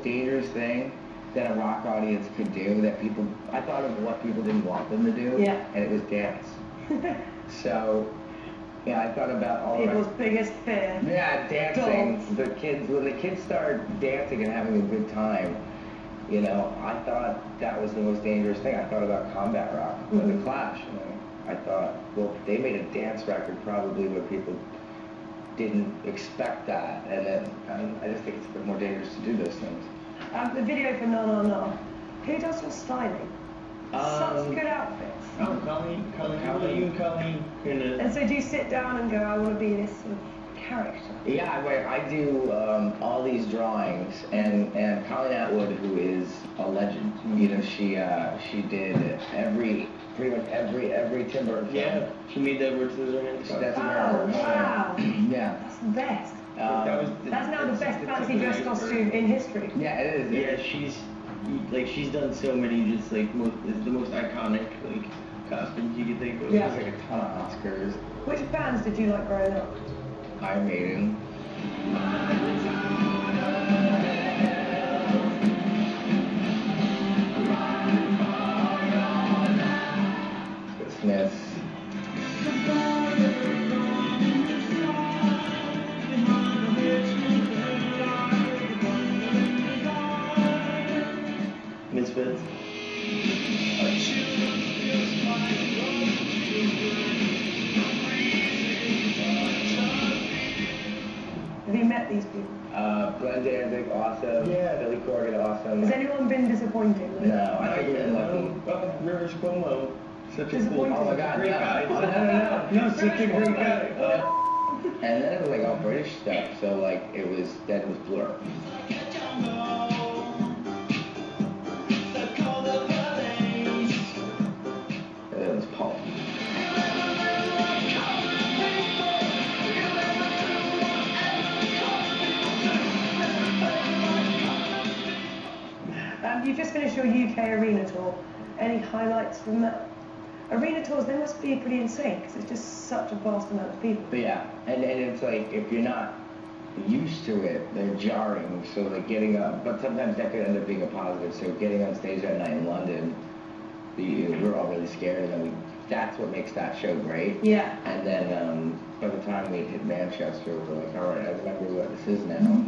most dangerous thing that a rock audience could do that people, I thought of what people didn't want them to do, and it was dance. So, yeah, I thought about all people's biggest fear. Yeah, dancing. Dolls. The kids, when the kids start dancing and having a good time, you know, I thought that was the most dangerous thing. I thought about combat rock, the Clash. You know, I thought, well, they made a dance record probably where people didn't expect that, and then I just think it's a bit more dangerous to do those things. The video for No No No, who does your styling? Such good outfits. Oh, Colleen, you and Colleen. And so do you sit down and go, I want to be this sort of character? Yeah, I do all these drawings, and Colleen Atwood, who is a legend, you know, she did pretty much every Tim Burton film. Yeah, she made the Edward Scissorhands. That's wow. Yeah. That's the best. That's now the best fancy dress costume in history. Yeah, it is. Yeah, she's done so many just like the most iconic like costumes you could think of. Yeah, like a ton of Oscars. Which bands did you like growing up? Iron Maiden. Smiths. Misfits. Have you met these people? Glenn Danzig, awesome. Yeah. Billy Corgan, awesome. Has anyone been disappointing? No, I think we've been lucky. Rivers Cuomo. Such a cool, oh my God, great guy. No, such a great guy. And then it was like all British stuff, so like it was Blur. And it was Paul. You just finished your UK arena tour. Any highlights from that? Arena tours, they must be pretty insane because it's just such a vast amount of people. But yeah, and it's like if you're not used to it, they're jarring. So like getting up, but sometimes that could end up being a positive. So getting on stage that night in London, we're all really scared, and then that's what makes that show great. Yeah. And then by the time we hit Manchester, we're like, all right, I remember what this is now.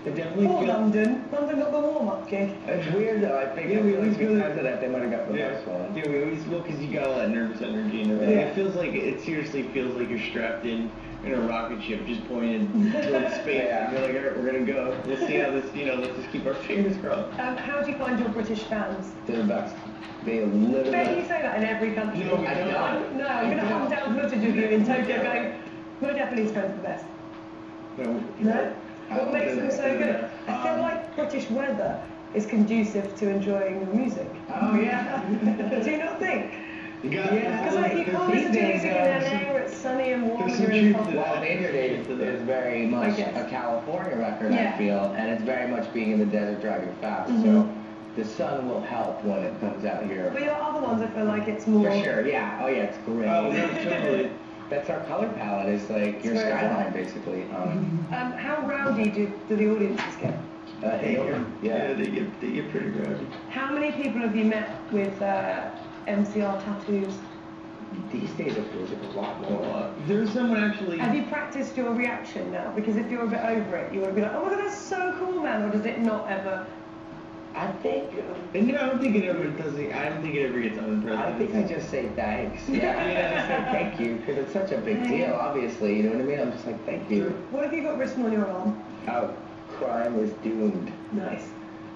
It definitely London got the warm-up gig. It's weird though. I think we always because of that they might have got the first one. Yeah, we always because you got all that nervous energy and everything. It feels like seriously feels like you're strapped in a rocket ship just pointed towards space. And you're like, all right, we're gonna go. We'll see how this, let's just keep our fingers crossed. How do you find your British fans? They're the best. They literally. Bet you say that in every country. No, I don't. No, I'm gonna hunt down footage of you in Tokyo going, my Japanese friends are the best. No? What makes them so good? I feel like British weather is conducive to enjoying your music. Oh yeah. Do you not think? Yeah. Because like you can't listen to music in LA where it's sunny and warm and you're in pop. Well, Danger Days is very much a California record, I feel, and it's very much being in the desert driving fast. So the sun will help when it comes out here. But your other ones, I feel like it's more. For sure, yeah. Oh yeah, it's great. Oh, no, totally. That's our color palette. It's like your skyline, basically. How rowdy do the audiences get? They get pretty rowdy. How many people have you met with MCR tattoos? These days it feels like a lot more. There's someone actually. Have you practiced your reaction now? Because if you're a bit over it, you want to be like, oh my god, that's so cool, man. Or does it not ever? I think. I don't think it ever does. I don't think it ever gets unimpressive. I think I just say thanks. Yeah, I just say thank you because it's such a big deal. Obviously, you know what I mean. I'm just like thank you. What have you got written on your arm? Oh, crime is doomed. Nice.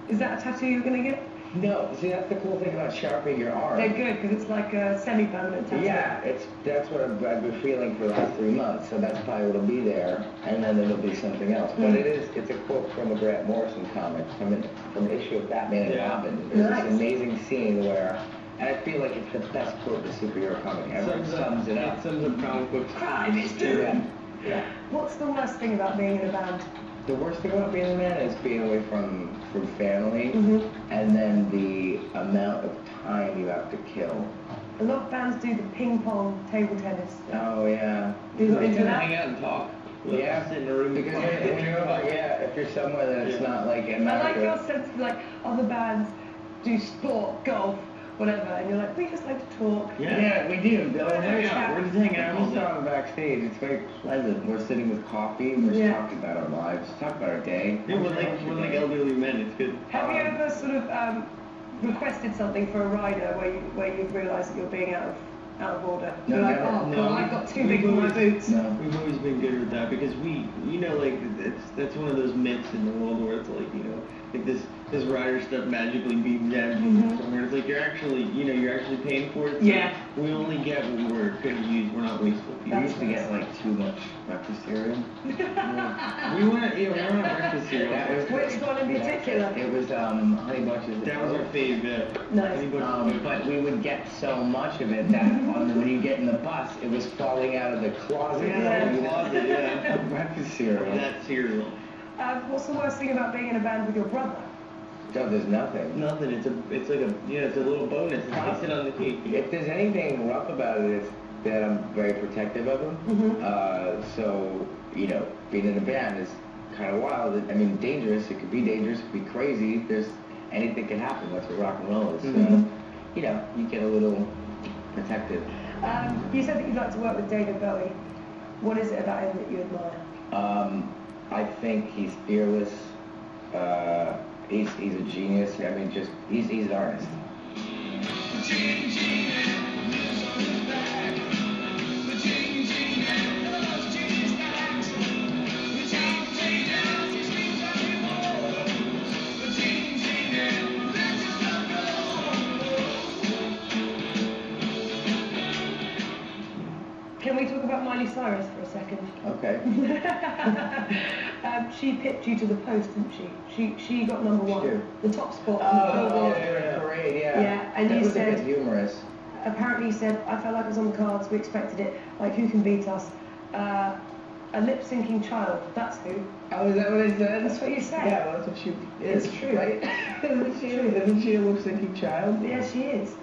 Is that a tattoo you're gonna get? No. See, that's the cool thing about sharpening your arm. They're good because it's like a semi-permanent tattoo. Yeah, that's what I've been feeling for the last 3 months. So that's probably what'll be there, and then it'll be something else. But it's a quote from a Grant Morrison comic from an issue of Batman and Robin. There's this amazing scene where, and I feel like it's the best quote in a superhero comic ever. It sums it up. It sums up comic books. Crime is doomed. Yeah. What's the worst thing about being in a band? The worst thing about being a man is being away from family, and then the amount of time you have to kill. A lot of bands do the ping pong, table tennis. Oh yeah. Do you got into that? Hang out and talk. Yeah, sit in a room because when you're over, if you're somewhere that it's not like in I like America. your sense of like other bands do sport, golf, whatever, and you're like, we just like to talk. Yeah, we do. We're just hanging out all We day. saw them backstage. It's very pleasant. We're sitting with coffee. We're just talking about our lives, talk about our day. Yeah, we're like elderly men. It's good. Have you ever sort of requested something for a rider where you realise that you're being out of order? No, You're like, never. oh, No, God, I've got too big for my boots. No. We've always been good with that because that's one of those myths in the world where it's like, like this rider stuff magically beams down from somewhere. It's like you're actually paying for it. So Yeah. We only get what we're going to use. We're not wasteful people. We used to get like too much breakfast cereal. we want breakfast cereal. Which one in particular? It was Honey Bunches. That was our fave. Nice. Honey Bunches. But we would get so much of it that when you get in the bus, it was falling out of the closet. Yeah. Breakfast cereal. That cereal. What's the worst thing about being in a band with your brother? No, there's nothing. Nothing. It's like it's a little bonus. It's icing on the cake. If there's anything rough about it, it's that I'm very protective of him. So, being in a band is kind of wild. I mean, dangerous. It could be dangerous. It could be crazy. Anything can happen. That's what rock and roll is. So, you get a little protective. You said that you'd like to work with David Bowie. What is it about him that you admire? I think he's fearless. He's a genius. I mean, he's an artist. Can we talk about Miley Cyrus for a second? Okay. She pipped you to the post, didn't she? She got number one, Sure. the top spot on the Billboard. Parade, Yeah, and that you was said- a bit humorous. Apparently, you said, I felt like it was on the cards. We expected it. Like, who can beat us? A lip-syncing child. That's who. Oh, is that what I said? That's what you said. Yeah, well, that's what she is. It's true. Right? Isn't she a lip-syncing child? Yeah, she is.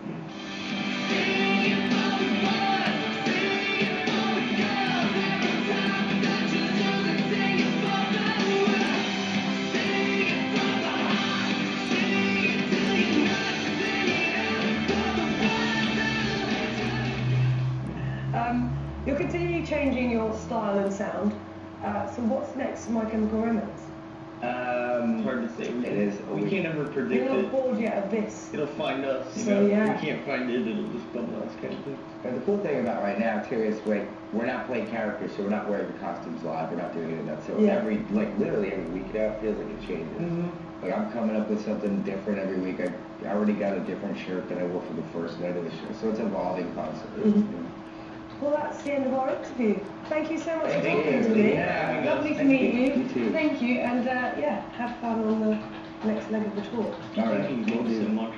You're continually changing your style and sound. So what's next for My Chemical Romance? It's hard to say. It is. We can't ever predict You're not it. bored yet of this. It'll find us. So, yeah. We can't find it. It'll just bubble us, kind of thing. And the cool thing about right now too is we're not playing characters, so we're not wearing the costumes live. We're not doing any of that. So Yeah. literally every week now, it feels like it changes. Like I'm coming up with something different every week. I already got a different shirt than I wore for the first night of the show, so it's evolving constantly. Well, that's the end of our interview. Thank you so much for Thank talking you. to me. Yeah, Lovely to thank meet you. you. You too. Thank you, and have fun on the next leg of the tour. All right. Thank you both so much.